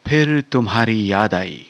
फिर तुम्हारी याद आई।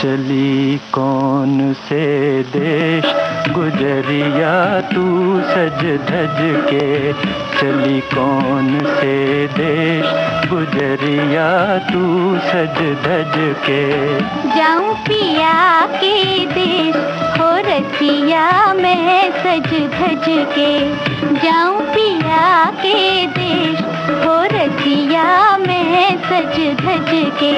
चली कौन से देश गुजरिया तू सज धज के, चली कौन से देश गुजरिया तू सज धज के। जाऊं पिया के देश हो रसिया मैं सज धज के, जाऊं पिया के देश हो रसिया मैं सज धज के।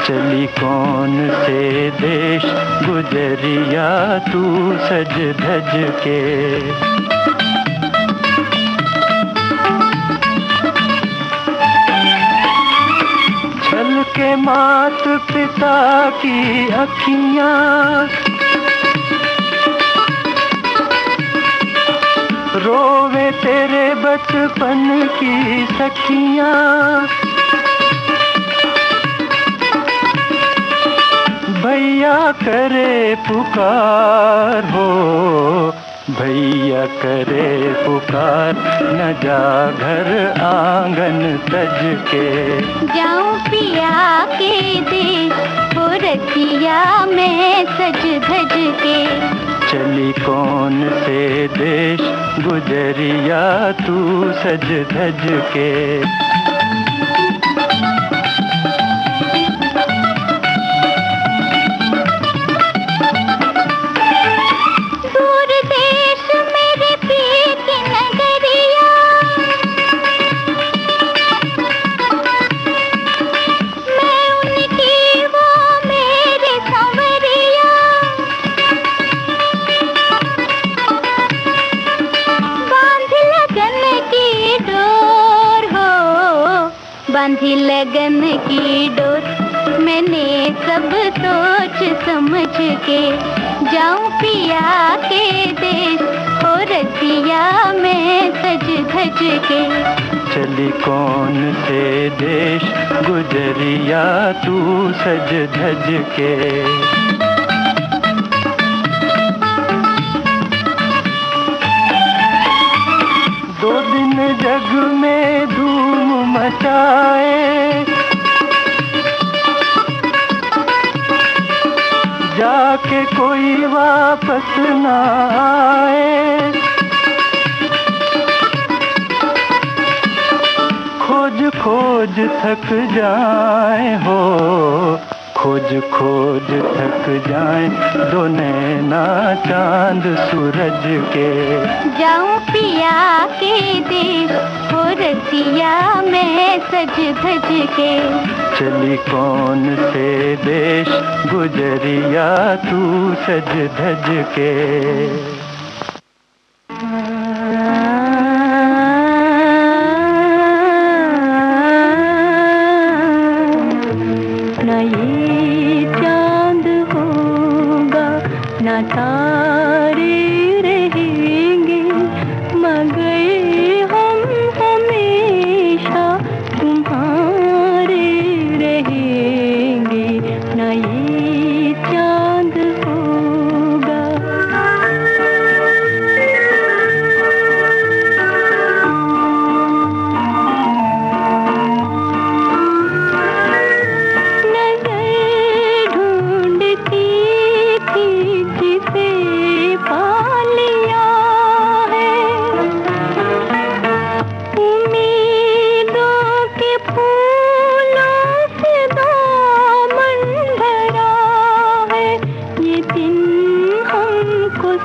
चली कौन से देश गुजरिया तू सज धज के। छल के मात पिता की अखियाँ, रोवे तेरे बचपन की सखियाँ। भैया करे पुकार हो, भैया करे पुकार, न जा घर आंगन तज के। जाऊं पिया के देश, हो रसिया मैं सज धज के। चली कौन से देश गुजरिया तू सज धज के। बांधी लगन की डोर, मैंने सब सोच समझ के। जाऊं पिया के देश, हो रसिया मैं सज धज के। चली कौन से देश गुजरिया तू सज धज के। दो दिन जग में धूम मचाए, जाके कोई वापस ना आए। खोज खोज थक जाए हो, खोज खोज थक जाए दो नैना चांद सूरज के। जाऊं पिया के देश, हो रसिया मैं सज धज के। चली कौन से देश गुजरिया तू सज धज के। न ये चांद होगा न तारे रहेंगे, मगर हम हमेशा तुम्हारे रहेंगे। न ये चांद होगा।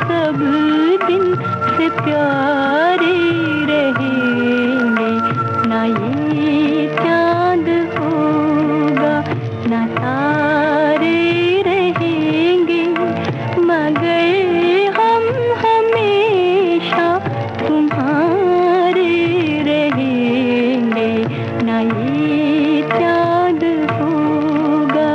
सब दिन से प्यारे रहेंगे। ना ये चांद होगा ना तारे रहेंगे, मगर हम हमेशा तुम्हारे रहेंगे। ना ये चांद होगा।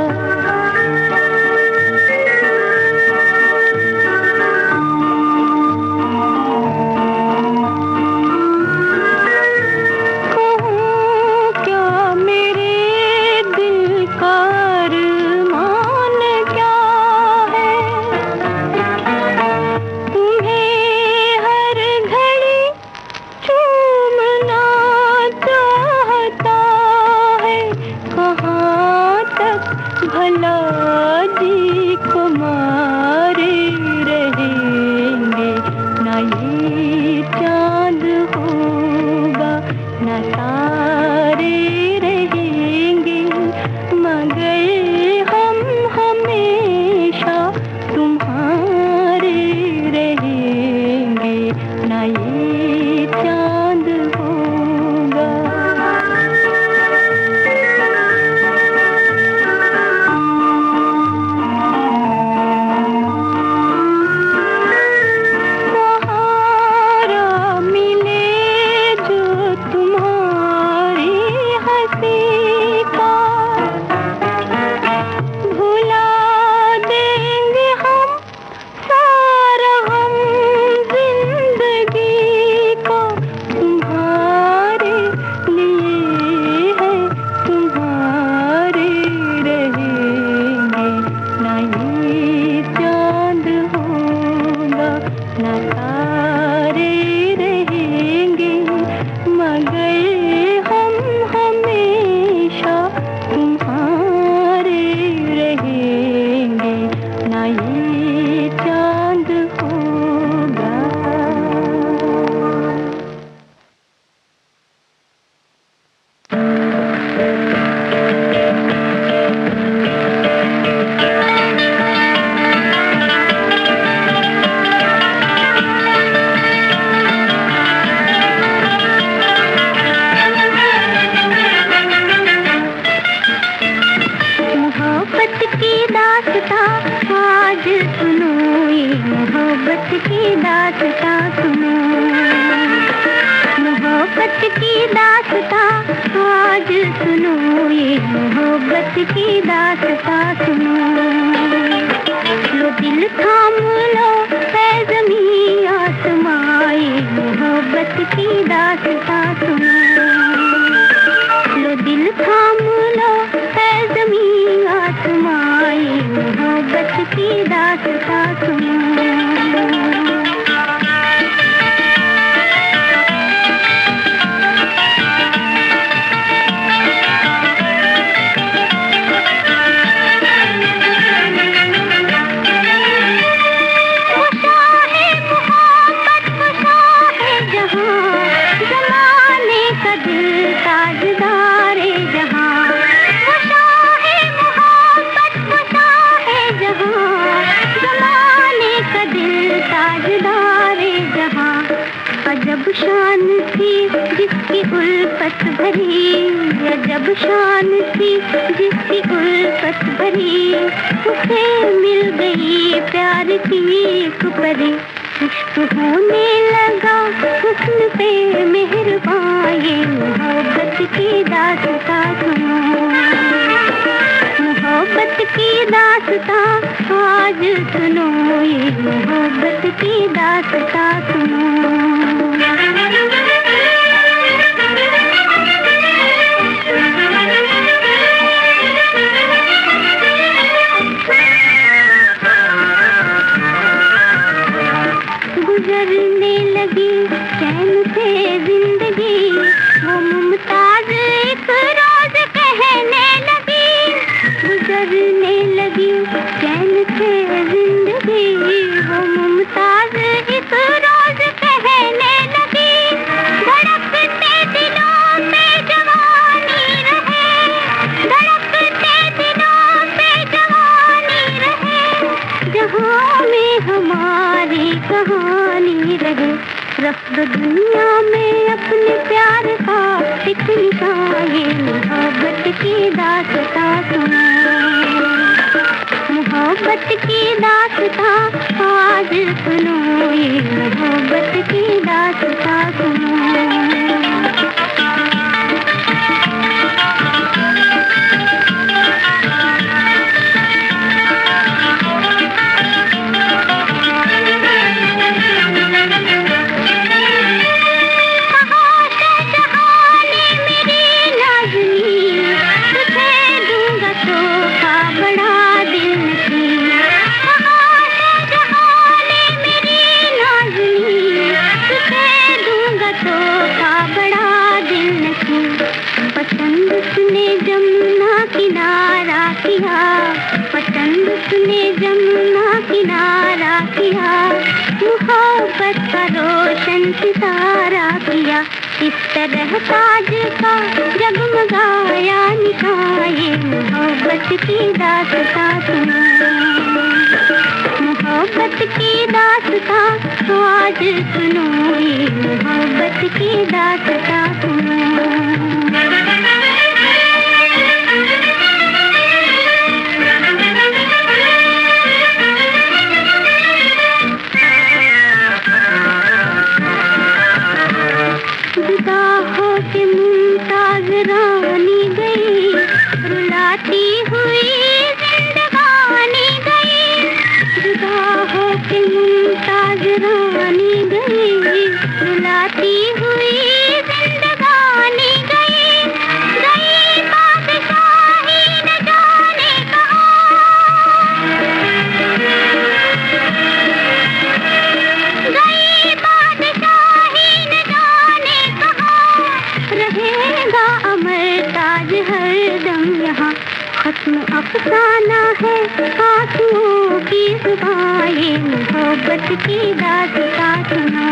मोहब्बत की दास्तां आज सुनो, ये मोहब्बत की दास्तां सुनो। लो दिल थाम लो है ज़मीं आसमां, ये मोहब्बत की दास्तां सुनो। लो दिल थाम लो है ज़मीं आसमां, ये मोहब्बत की दास्तां सुनो। अजब शान थी जिसकी उल्फत भरी, अजब शान थी जिसकी उल्फत भरी, उसे मिल गई प्यार की एक परी। इश्क होने लगा हुस्न पे मेहरबान, ये मोहब्बत की दास्तां सुनो। मोहब्बत की दास्तां आज सुनो, ये मोहब्बत की दास्तां सुनो। गुजरने लगी चैन से जिंदगी, वो मुमताज एक रोज कहने लगी। गुजरने लगी चैन से जिंदगी, वो मुमताज एक रोज कहने लगी। धड़कते दिलों पे जवानी रहे, धड़कते दिलों पे जवानी रहे, जहाँ में हमारी कहानी रहे। रख दो दुनिया में अपने प्यार का एक निशान, ये मोहब्बत की दास्तां सुनो। मोहब्बत की दास्तां आज सुनो, ये मोहब्बत की दास्तां सुनो। पसंद उसने जमुना किनारा किया, पसंद उसने जमुना किनारा किया, मोहब्बत का रोशन सितारा किया। इस तरह ताज का जगमगाया निशान, ये मोहब्बत की दास्तां सुनो। मोहब्बत की दास्तां आज सुनो, ये मोहब्बत की दास्तां सुनो। जुदा हो के मुमताज रानी गई, रुलाती हुई जिंदगानी गई। जुदा हो के मुमताज रानी गई, रुलाती हुई जिंदगानी गई। गई बादशाही न जाने कहाँ, गई बादशाही न जाने कहाँ, रहेगा अमर ताज हरदम यहाँ। खत्म अफसाना है आंसुओं की जुबां, ये मोहब्बत की दास्तां सुनो।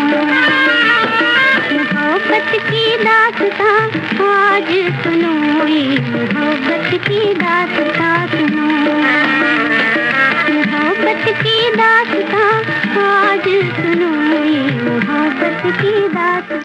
मोहब्बत की दास्तां आज सुनो, ये मोहब्बत की दास्तां सुनो। मोहब्बत की दास्तां आज सुनो, ये मोहब्बत की दास्तां।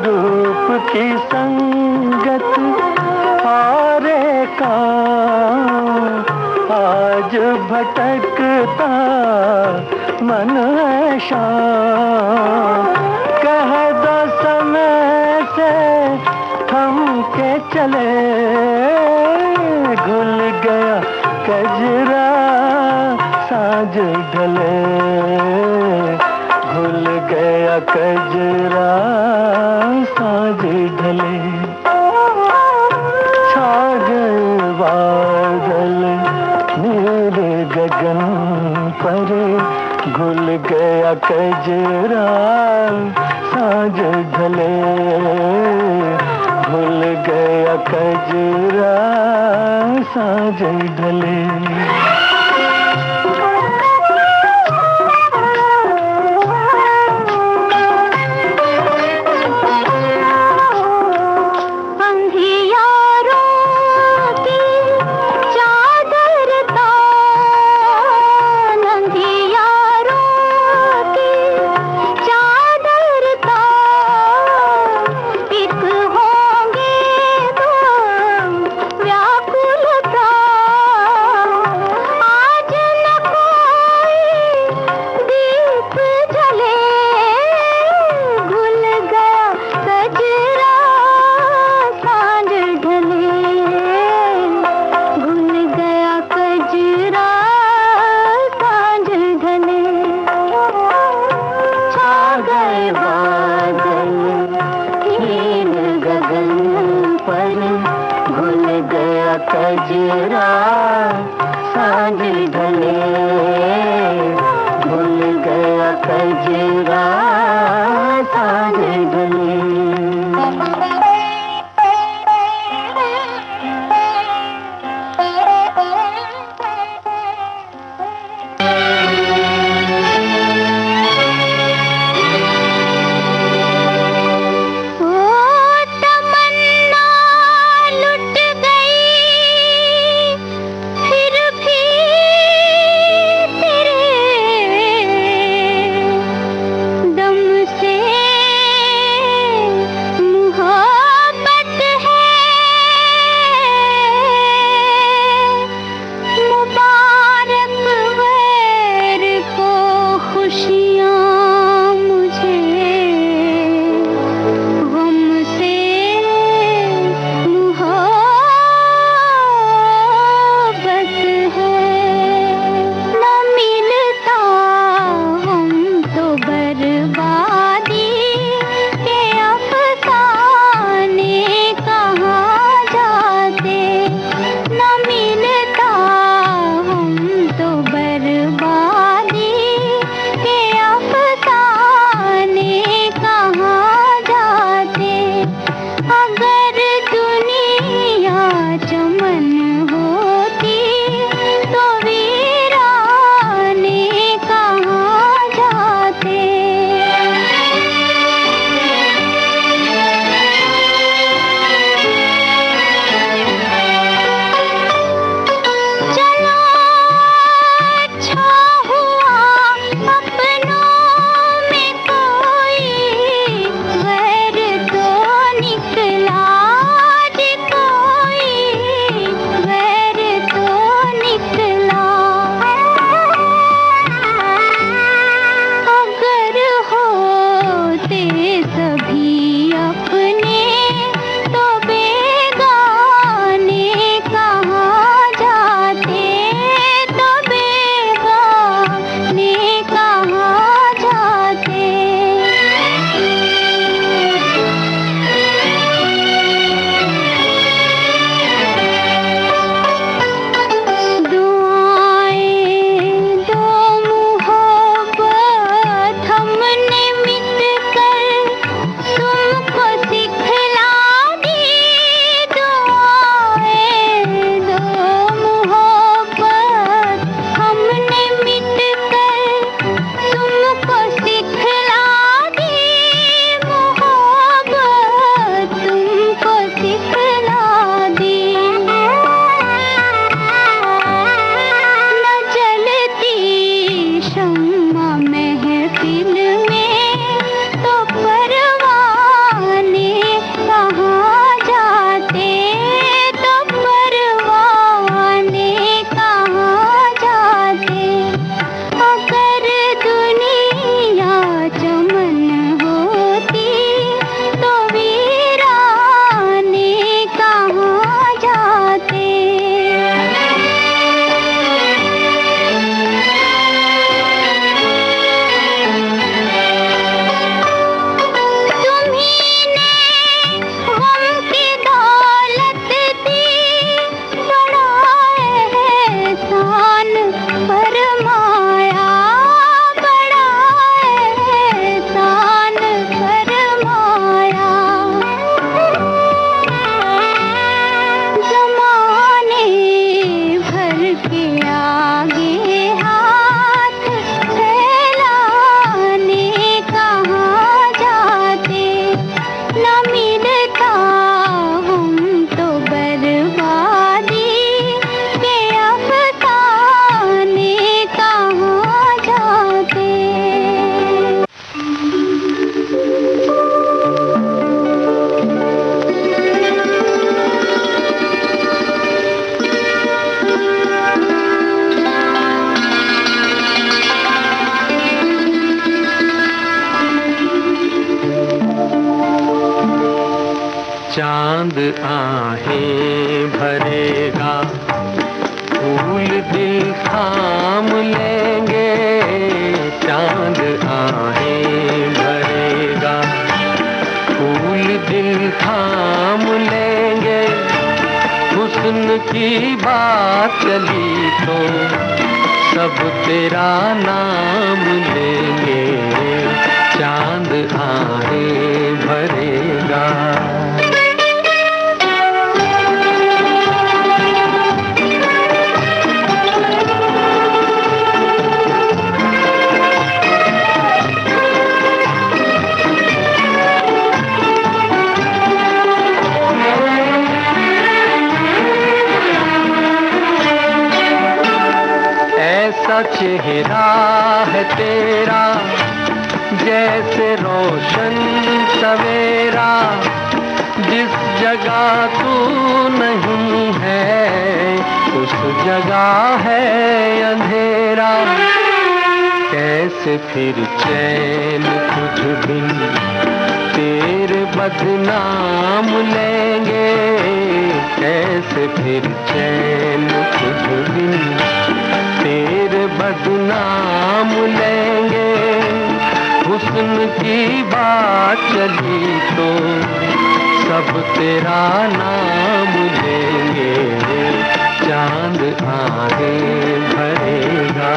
रूप की संगत और का आज भटकता मन है शाम। कह दो समय से थम के चले, घुल गया कजरा साँझ ढले, घुल गया कजरा साँझ ढले। छा गए बादल नील गगन पर, घुल गया कजरा साँझ ढले, घुल गया कजरा साँझ ढले। कजरा साँझ ढले, भूल गया कजरा साँझ ढले। तुम चांद आहें भरेगा, फूल दिल थाम लेंगे, चांद आहें भरेगा, फूल दिल थाम लेंगे, हुस्न की बात चली तो सब तेरा नाम लेंगे, चांद आहें भरेगा। ऐसा चेहरा है तेरा जैसे रोशन सवेरा, जिस जगह तू नहीं है उस जगह है अंधेरा। कैसे फिर चैन कुछ दिन तेरे बदनाम लेंगे, कैसे फिर चैन कुछ दिन तेरे बदनाम लेंगे, हुस्न की बात चली तो सब तेरा नाम लेंगे, चांद आहें भरेगा।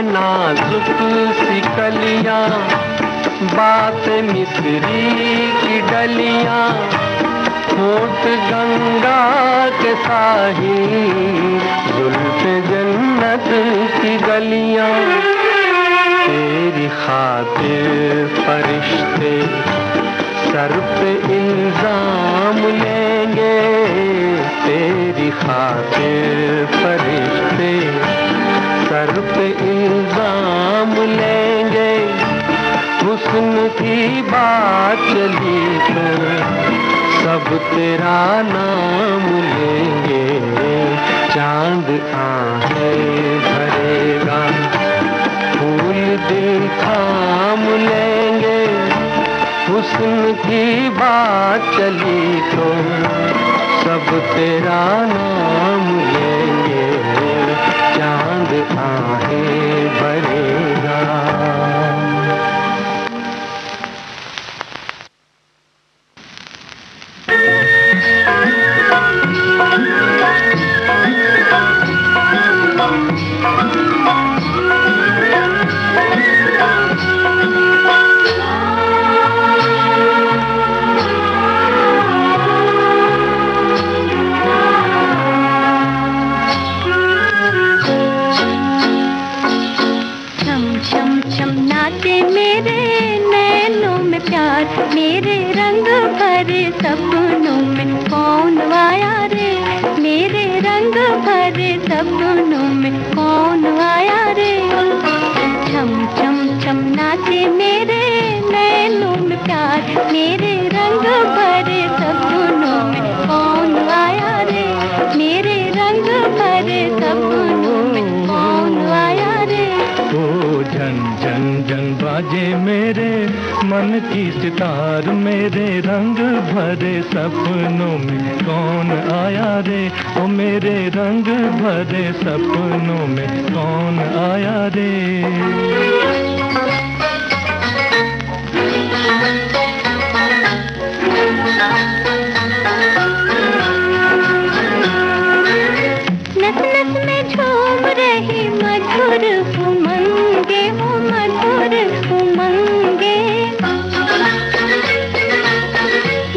नाजुक सी कलियां, बात मिस्री की डलियां, होठ गंगा के साहिल, जुल्फ जन्नत की गलियां, तेरी खातिर फरिश्ते सर पे इल्जाम लेंगे, तेरी खातिर फरिश्ते सर पे इल्जाम लेंगे, हुस्न की बात चली तो सब तेरा नाम लेंगे, चांद आहें भरेगा, फूल दिल थाम लेंगे, हुस्न की बात चली तो सब तेरा नाम लेंगे, चांद आहें भरेगा। मेरे रंग भरे सपनों में कौन आया रे, मेरे रंग भरे सपनों में कौन आया रे, छम छम छम नाचे मेरे नैनों में प्यार, मेरे रंग भरे सपनों में कौन आया रे, मेरे रंग भरे सपनों में कौन आया रे। ओ झन झन झन बाजे मेरे मन की सितार, मेरे रंग भरे सपनों में कौन आया रे, ओ मेरे रंग भरे सपनों में कौन आया रे। नस नस में झूम रही मधुर उमंगे, हो मधुर उमंगे,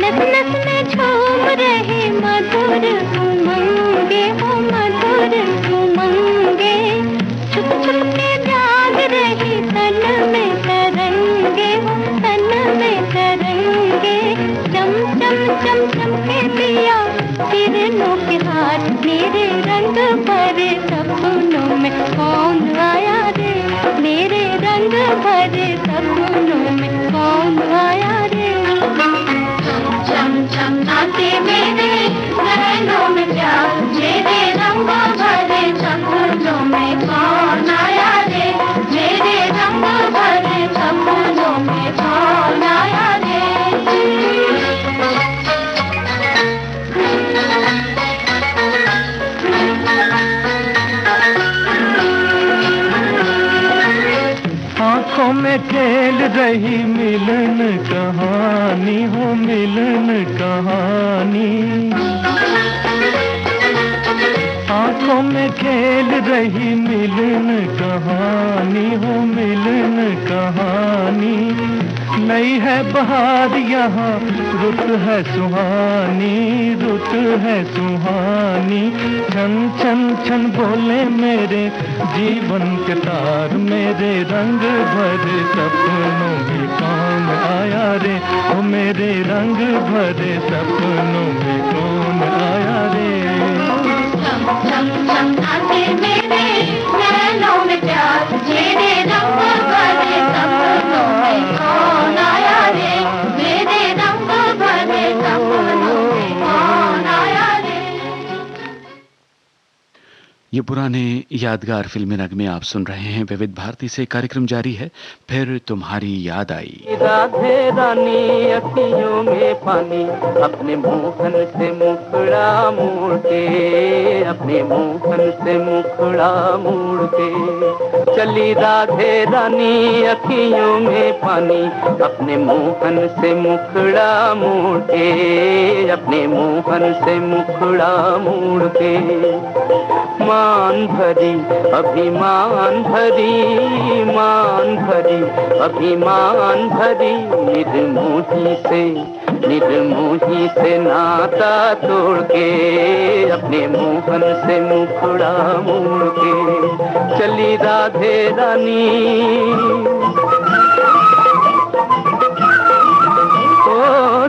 नस नस में झूम रही मधुर उमंगे, हो मधुर उमंगे, छुप छुप के जाग रही तन में तरंगे, हो तन में तरंगे, चम चम चम चम के दिया किरणों के हाथ, मेरे रंग भरे सपनों में कौन आया रे। कौन आया रे, मेरे रंग भरे सपनों में कौन आया रे। आँखों में खेल रही मिलन कहानी हो, मिलन कहानी। आँखों में खेल रही मिलन कहानी हो, मिलन कहानी। नई है बहार यहाँ, रुत है सुहानी, रुत है सुहानी। छन छन छन बोले मेरे जीवन के तार, मेरे रंग भरे सपनों में कौन आया रे, ओ मेरे रंग भरे सपनों में कौन आया रे। चम चम आते मेरे नैनों में प्यार, मेरे रंग भरे सपनों में कौन आया रे, मेरे रंग भरे सपनों में कौन आया रे। ये पुराने यादगार फिल्मी नगमे आप सुन रहे हैं। विविध भारती से कार्यक्रम जारी है, फिर तुम्हारी याद आई। राधे रानी अखियों में पानी, अपने मोहन से मुखड़ा मोड़ के, अपने मोहन से मुखड़ा मोड़ के चली राधे रानी अखियों में पानी, अपने मोहन से मुखड़ा मोड़ के, अपने मोहन से मुखड़ा मोड़ के। मान भरी अभिमान भरी, मान भरी अभिमान भरी, निर्मोही से नाता तोड़ के, अपने मोहन से मुखड़ा मोड़ के चली राधे रानी।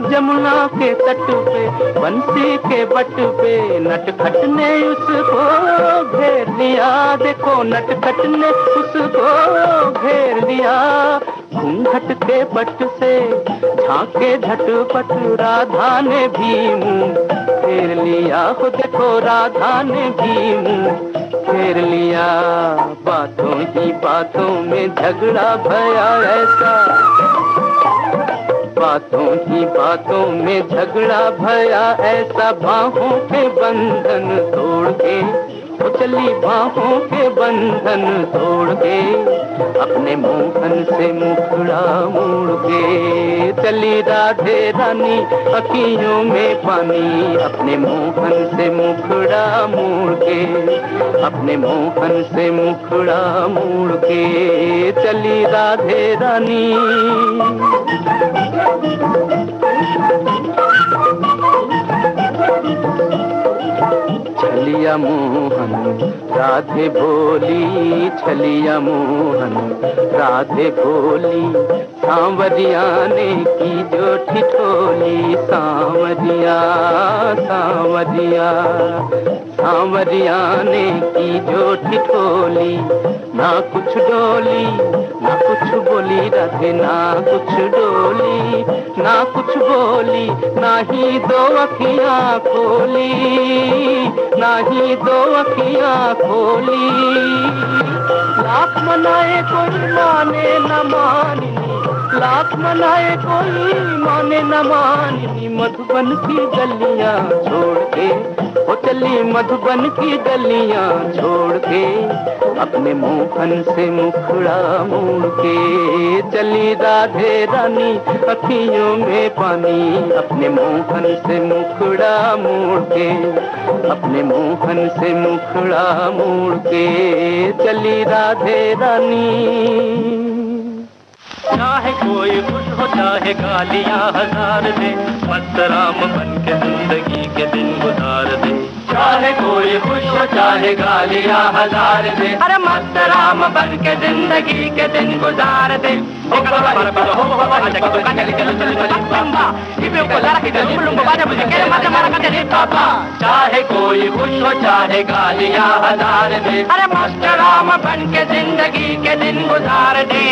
जमुना के तट पे बंसी के बट पे नटखट ने उसको घेर लिया, देखो नटखट ने उसको घेर लिया। घूंघट के पट से झांके झटपट राधा ने भी मुंह फेर लिया, हो देखो राधा ने भी मुंह फेर लिया। बातों ही बातों में झगड़ा भया ऐसा, बातों ही बातों में झगड़ा भया ऐसा, बाहों के बंधन तोड़ के वो चली बाहों के बंधन तोड़ के, अपने मोहन से मुखड़ा मोड़ के चली राधे रानी अखियों में पानी, अपने मोहन से मुखड़ा मोड़ के, अपने मोहन से मुखड़ा मोड़ के चली राधे रानी। छलिया मोहन राधे भोली, छलिया मोहन राधे भोली, सांवरिया ने की जो ठिठोली, सांवरिया सांवरिया सांवरिया ने की जो ठिठोली। ना कुछ डोली ना कुछ बोली राधे, ना कुछ डोली ना कुछ बोली, ना ही दो अखियां खोली, ना ही दो अखियां खोली। लाख मनाए कोई माने न मानी, लाख मनाए कोई माने न मानी, मधुबन की गलियां छोड़ के वो चली मधुबन की गलियां छोड़ के, अपने मोहन से मुखड़ा मोड़ के चली राधे रानी अखियों में पानी, अपने मोहन से मुखड़ा मोड़ के, अपने मोहन से मुखड़ा मोड़ के चली राधे रानी। चाहे कोई खुश हो चाहे गालियां हजार दे, मस्त राम बन के जिंदगी के दिन गुजार दे। चाहे कोई खुश हो चाहे गालियां हजार दे, अरे मस्त राम बन के जिंदगी के दिन गुजार दे। चाहे कोई खुश हो चाहे गालियां हजार दे, अरे मस्त राम बन के जिंदगी के दिन गुजार दे।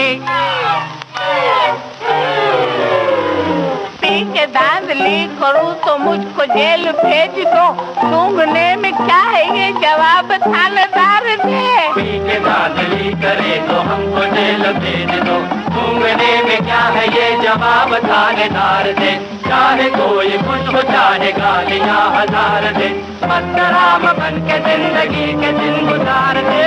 जिंदगी के धांधली करूं तो मुझको जेल भेज दो। सूंघने में क्या है ये जवाब थानेदार दे। पी के धांधली करे तो हमको जेल भेज दो। सूंघने में क्या है ये जवाब थानेदार दे। चाहे कोई कुछ हो चाहे गालियां हजार दे। मस्त राम बन के जिंदगी के दिन गुजार दे।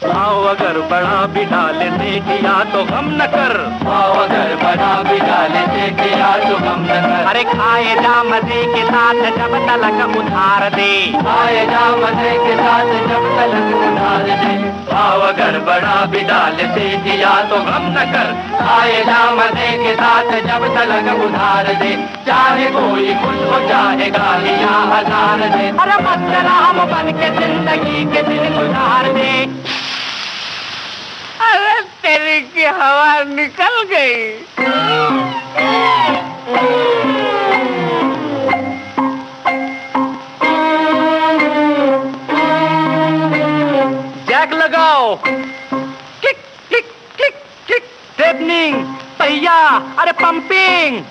आओ अगर बड़ा भी डाले दे किया तो गम न कर। आओ अगर बड़ा भी डाले दे किया तो गम न कर। अरे खाए जा मजे के साथ जब तलक उधार दे। खाए जा मजे के साथ जब तलक उधार दे। आओ अगर बड़ा भी डाले दे किया तो गम न कर। खाए जा मजे के साथ जब तलक उधार दे। चाहे कोई खुश हो चाहे गालियां हजार दे। अरे मस्त राम बन के जिंदगी के दिन गुजार दे। अरे तेरी की हवा निकल गई। जैक लगाओ। Kick kick kick kick. स्टेपनिंग पहिया। अरे पंपिंग।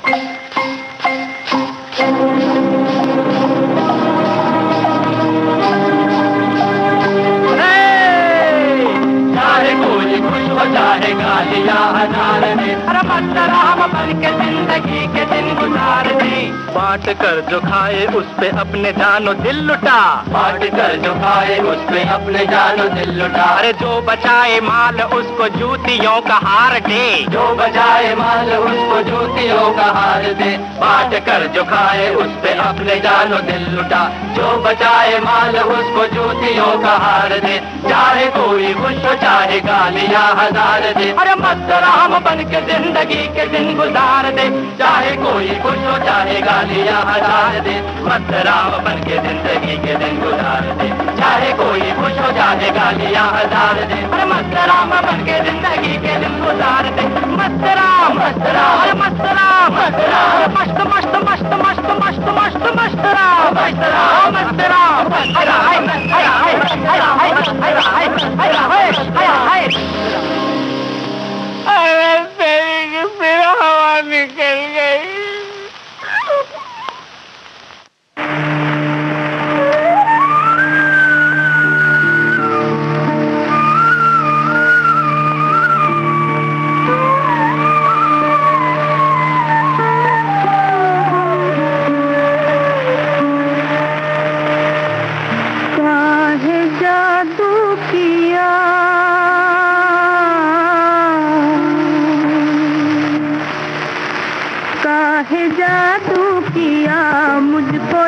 चाहे गालियां हजार दे। अरे मस्त राम बन के जिंदगी के दिन गुजार दे। बांट कर जो खाए उस पे अपने जानो दिल लुटा। बांट कर जो खाए उस पे अपने जानो दिल लुटा। अरे जो बचाए माल उसको जूतियों का हार दे। जो बचाए माल उसको जूतियों का हार दे। बांट कर जो खाए उस पे अपने जानो दिल लुटा। जो बचाए माल उसको जूतियों का हार दे। चाहे कोई खुश हो चाहे गालियां हजार दे। अरे मस्त राम बन के जिंदगी के दिन गुजार दे। चाहे कोई खुश हो चाहे गालियां हजार दे। मस्त राम बन के जिंदगी के दिन गुजार दे। चाहे कोई खुश हो चाहे गालियां हजार दे। अरे मस्त राम बन के जिंदगी के दिन गुजार दे। मस्त राम मस्त राम। अरे मस्त राम मस्त राम। मस्त मस्त मस्त मस्त मस्त मस्त मस्त राम मस्त राम मस्त राम। हाय हाय हाय हाय हाय हाय हाय हाय हाय। अरे तेरी की फिर हवा निकल गई।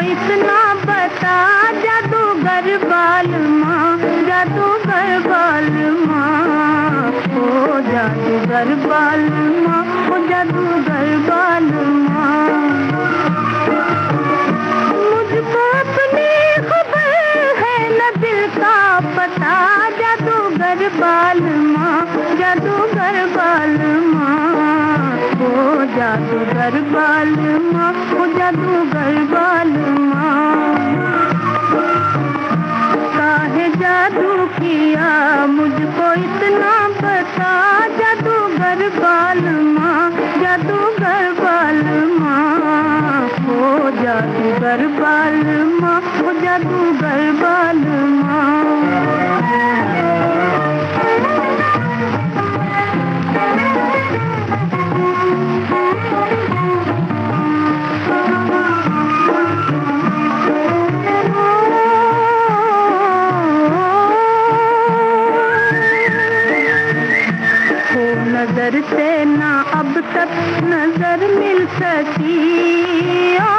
इतना बता जादूगर बाल माँ, जादूगर बाल माँ, ओ जादूगर बाल माँ, ओ जादूगर बाल माँ। मुझको अपनी खबर है न दिल का पता, जादूगर बाल माँ, जादूगर बाल माँ, ओ जादूगर बाल माँ, ओ जादूगर बाल माँ। काहे जादू किया मुझको इतना बता, जादूगर बाल माँ, जादूगर बाल माँ, ओ जादूगर बाल माँ, ओ जादूगर बाल माँ। नजर से ना अब तक नजर मिल सकी, ओ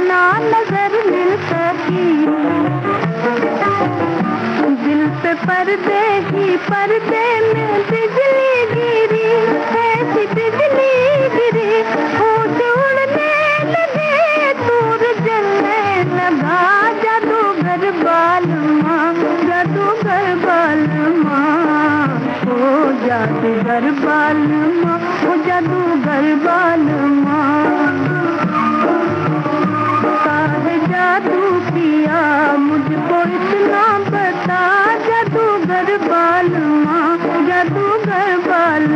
ना नजर मिल सकी। दिल पे पर्दे ही पर्दे में बिजली गिरी, ऐसी बिजली गिरी, होश उड़ने लगे, दूर जलने लगा, जादूगर बाल माँ, जादूगर बाल माँ, ओ जादूगर बाल माँ, ओ जादूगर बाल माँ। काहे जादू किया मुझको इतना बता, जादूगर बाल माँ, जादूगर बाल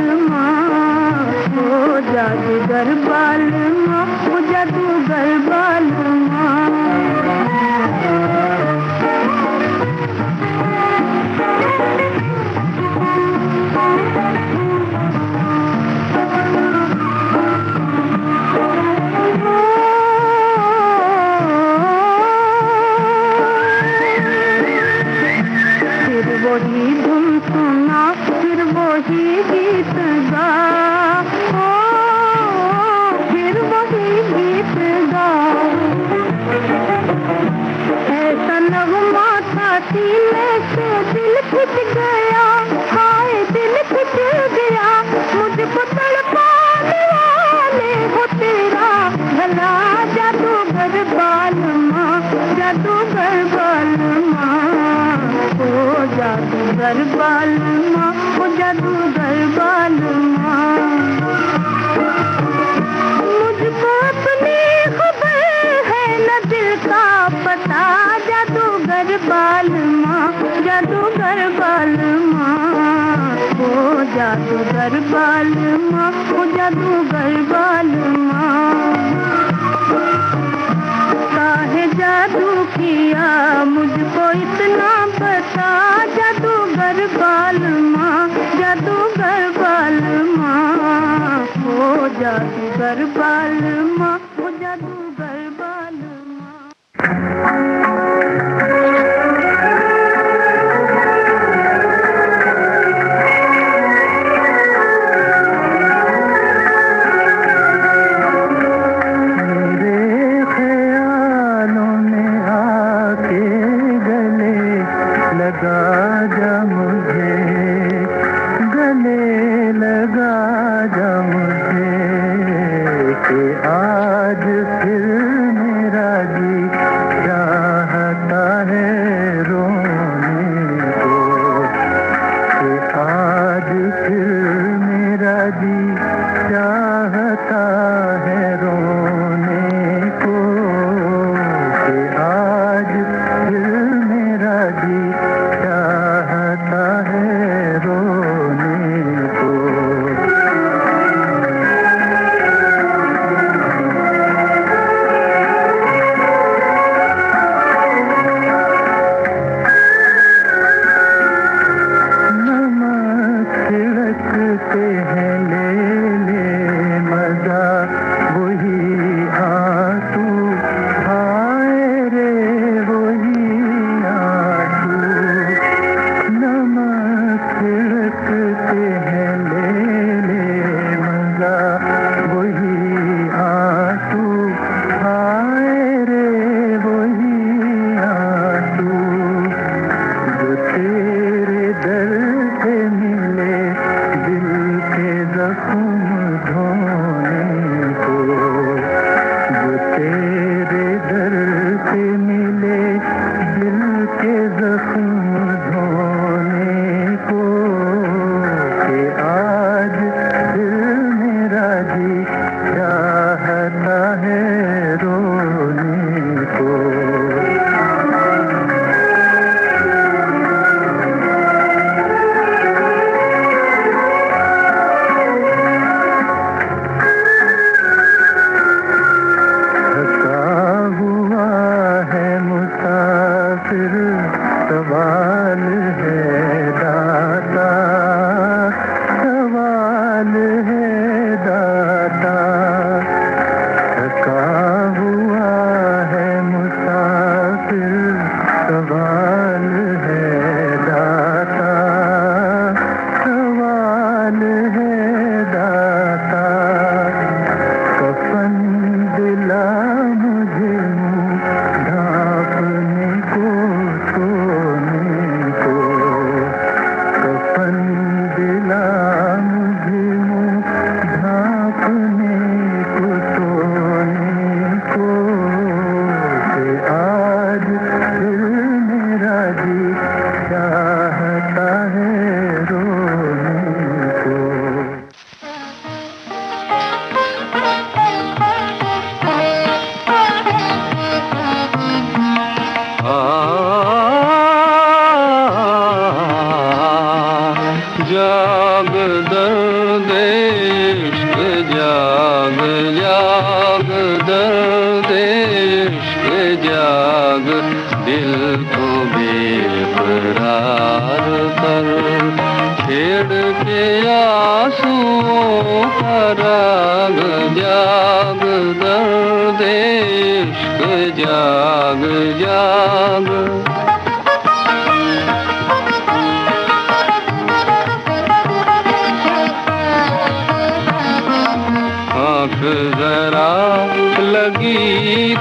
सीने से दिल खिंच गया, हाय दिल खिंच गया, मुझको तड़पाने वाले हो तेरा भला जादूगर बालमा, जादूगर बालमा, ओ जादूगर बालमा, ओ जादूगर बालमा। मुझको अपनी खबर है न दिल का पता, जादूगर बालमा, जादूगर बालमा, ओ जादूगर बालमा, ओ जादूगर बालमा। काहे जादू किया मुझको इतना बता, जादूगर बालमा, जादूगर बालमा, ओ जादूगर बालमा, ओ जादूगर बालमा।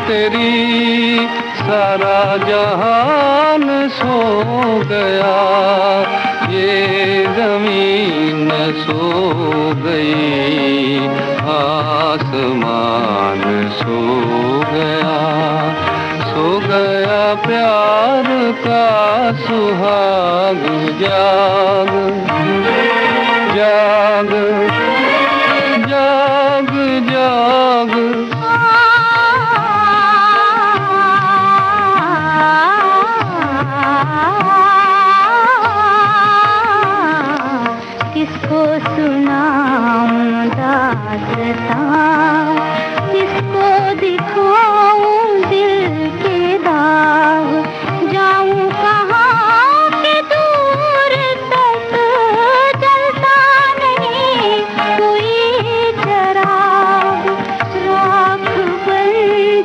तेरी सारा जहान सो गया, ये जमीन सो गई, आसमान सो गया, सो गया प्यार का सुहाग। जाग जाग जाग जाग, किसको सुनाऊं दास्तां, किसको दिखाऊं दिल के दाग, जाऊं कहाँ के दूर तक, जलता नहीं कोई चराग, राख बन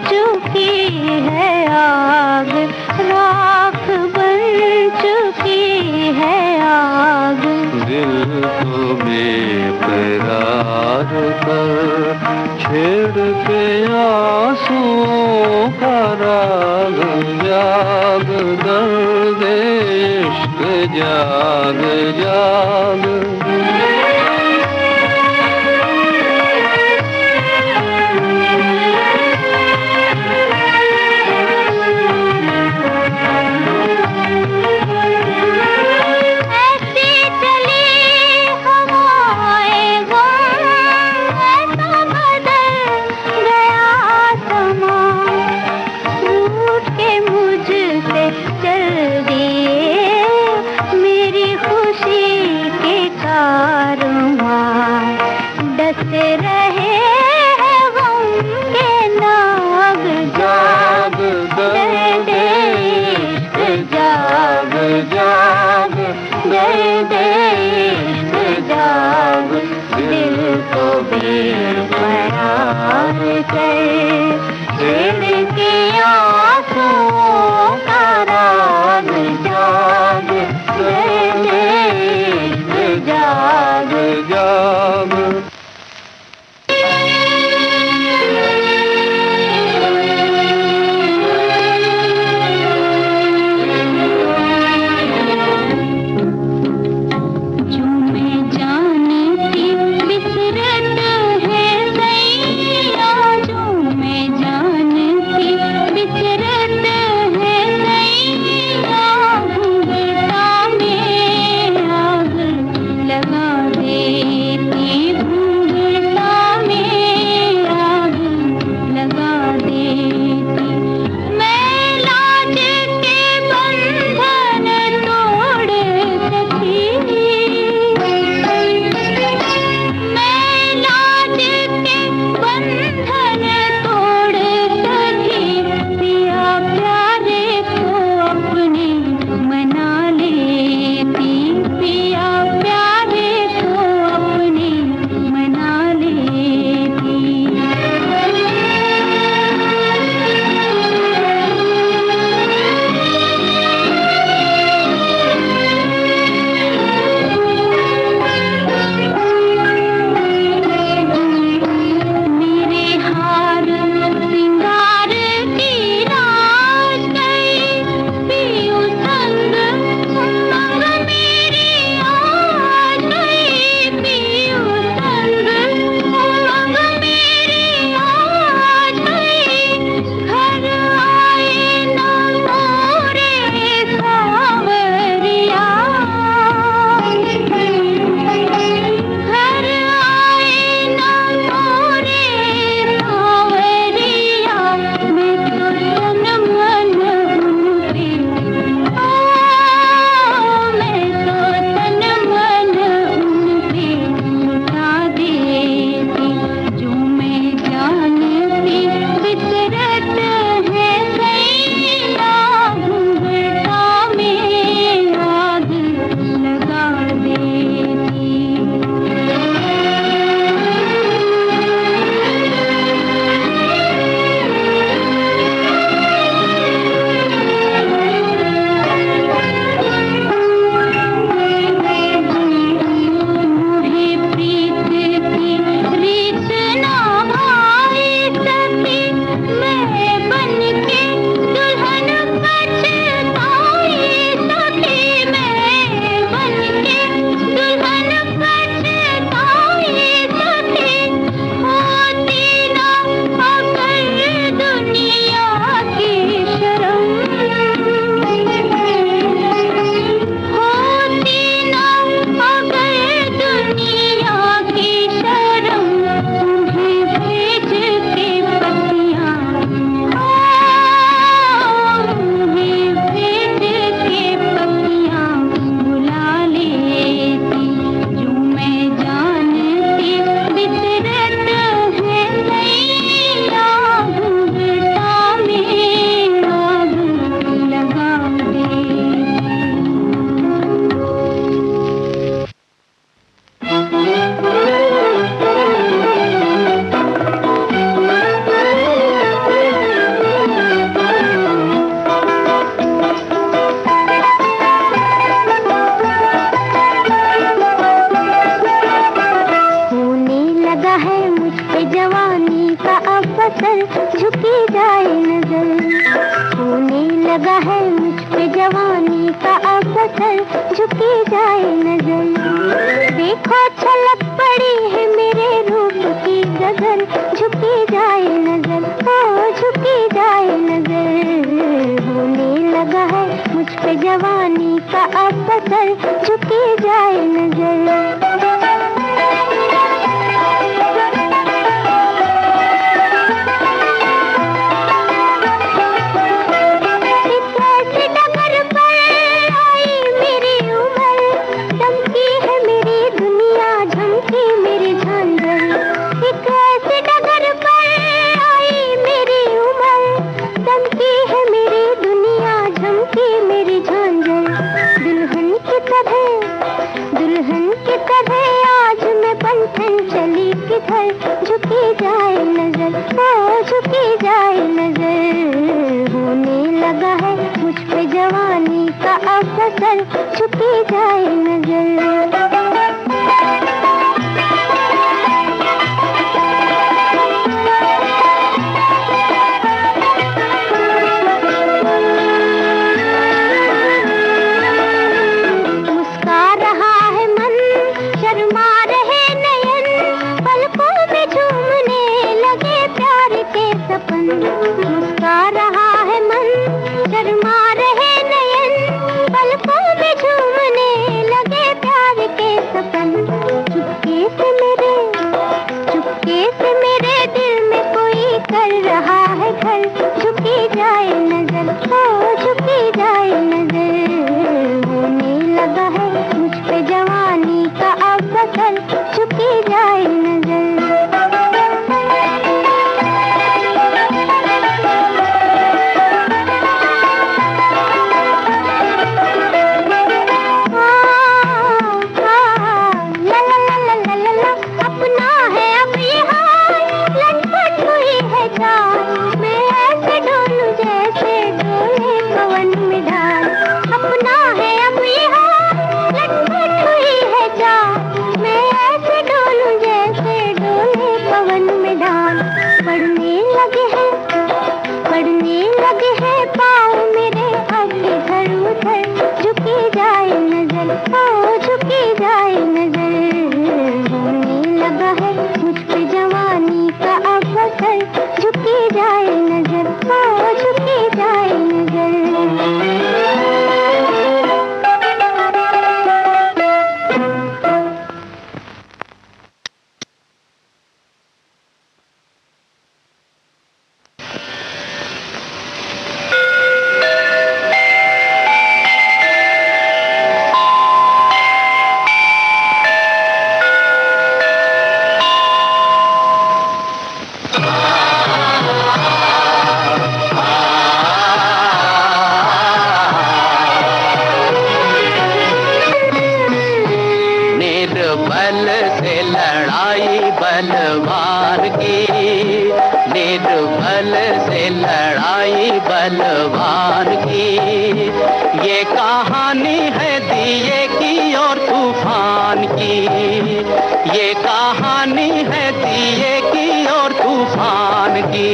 चुकी है आग, राख बन चुकी है आग। दिल को बेकरार कर छेड़ के आंसुओं का राग। जाग दर्द इश्क जाग जाग, बिसरत सर, झुकी जाए नजर। देखो छलक पड़ी है मेरे रूप की गगन, झुकी जाए नजर, ओ झुकी जाए नजर। होने लगा है मुझ पे जवानी का अब असर, झुकी जाए नजर। झुकी जाए नजर, ओ झुकी जाए नजर। होने लगा है मुझ पे जवानी का अब असर, झुकी जाए नजर। मुस्का रहा है मन, शर्मा रहे नयन, पलकों में झूमने लगे प्यार के सपन। चुपके से मेरे दिल में कोई कर रहा है घर, झुकी जाए नजर, ओ झुकी जाए नजर। होने लगा है मुझ पे जवानी का अब असर, झुकी जाए नजर। पड़ने लगे हैं पाँव मेरे अब इधर उधर, झुकी जाए नजर, ओ झुकी जाए नजर। होने लगा है मुझ पे जवानी का अब असर, झुकी जाए नजर, ओ झुकी जाए नजर। बलवान की ये कहानी है दिए की और तूफान की, ये कहानी है दिए की और तूफान की।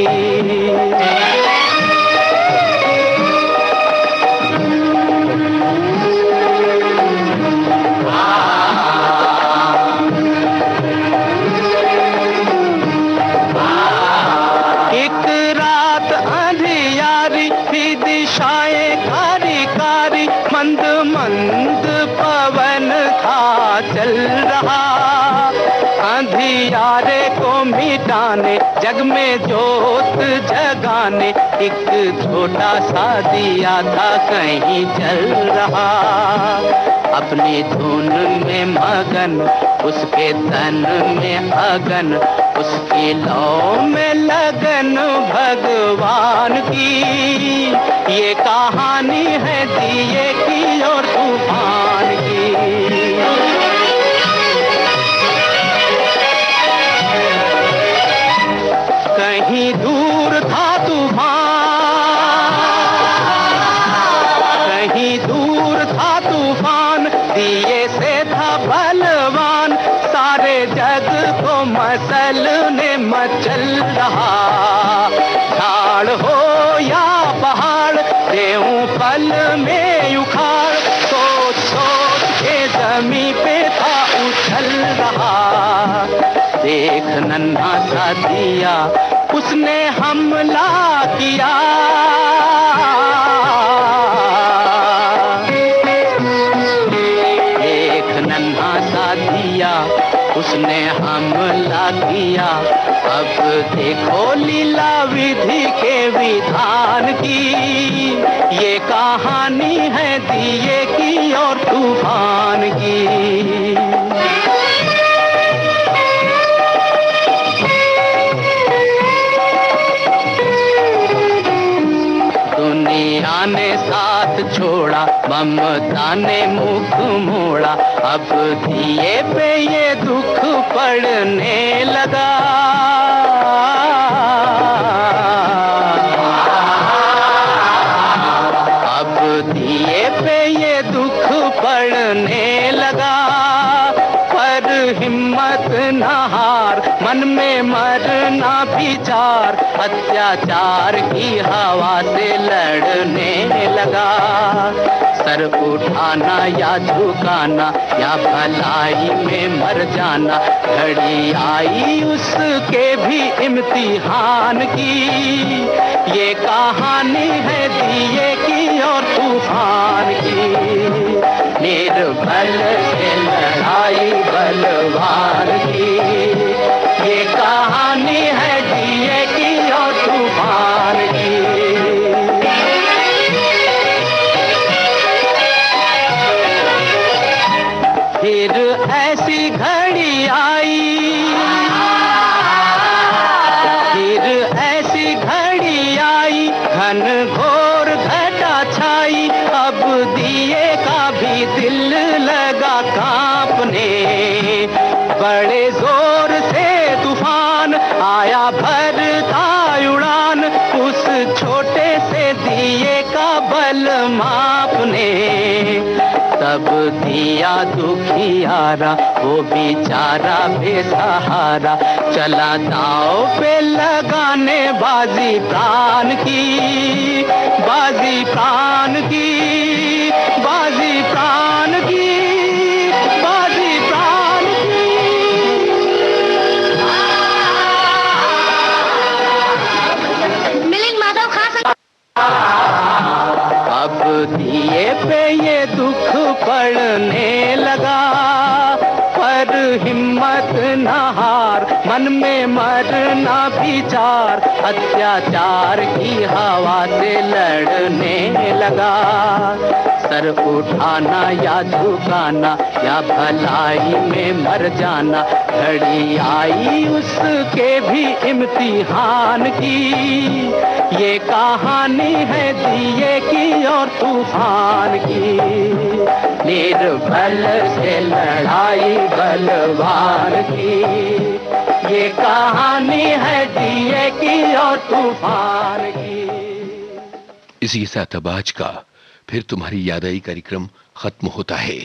मंद पवन था चल रहा, अंधियारे को मिटाने जग में जोत जगाने, एक छोटा सा दिया था कहीं जल रहा। अपनी धुन में मगन, उसके तन में अगन, उसकी लौ में लगन भगवान की। ये कहानी है दिए की और तूफान की। कहीं दूर था तूफान, कहीं दूर था तूफान, दिए से था बलवान, सारे जग को मसलने मचल रहा। झाड़ हो या पहाड़, देऊं पल में उखाड़, सोच एक नन्हा सा दिया उसने हमला किया। एक नन्हा सा दिया उसने हमला किया। अब देखो लीला विधि के विधान की, ये कहानी है दिए की और तूफान की। दुनिया ने साथ छोड़ा, ममता ने मुख मोड़ा, अब दिए पे ये दुख पड़ने लगा। अब दिए पे ये दुख पड़ने लगा, पर हिम्मत न हार, मन में मरना विचार, अत्याचार की हवा से लड़ने लगा। सर उठाना या झुकाना या भलाई में मर जाना, घड़ी आई उसके भी इम्तिहान की। ये कहानी है दिए की और तूफान की, निर्बल से लड़ाई बलवान की। ये कहानी है दिए की और तूफान की। फिर ऐसी घड़ी आई, फिर ऐसी घड़ी आई, घन घोर घटा छाई। अब दिए का भी दिल लगा कांपने, बड़े जोर से तूफान आया भरता उड़ान, उस छोटे से दिए का बल मापने। तब दिया दुखियारा वो बेचारा बेसहारा, चला दांव पे लगाने बाजी प्राण की, बाजी प्राण की, बाजी प्राण की, बाजी प्राण की। मिलिंद माधव खा सकते। अब दिए पे ये दुख पड़ने लगा, पर हिम्मत न हार, मन में मरना विचार, अत्याचार की हवा से लड़ने लगा। सर उठाना या झुकाना या भलाई में मर जाना, घड़ी आई उसके भी इम्तिहान की। ये कहानी है दिए की और तूफान की, निर्बल से लड़ाई बलवान की। ये कहानी है दिए की और तूफान की। इसी के साथ अब आज का फिर तुम्हारी याद आई कार्यक्रम खत्म होता है।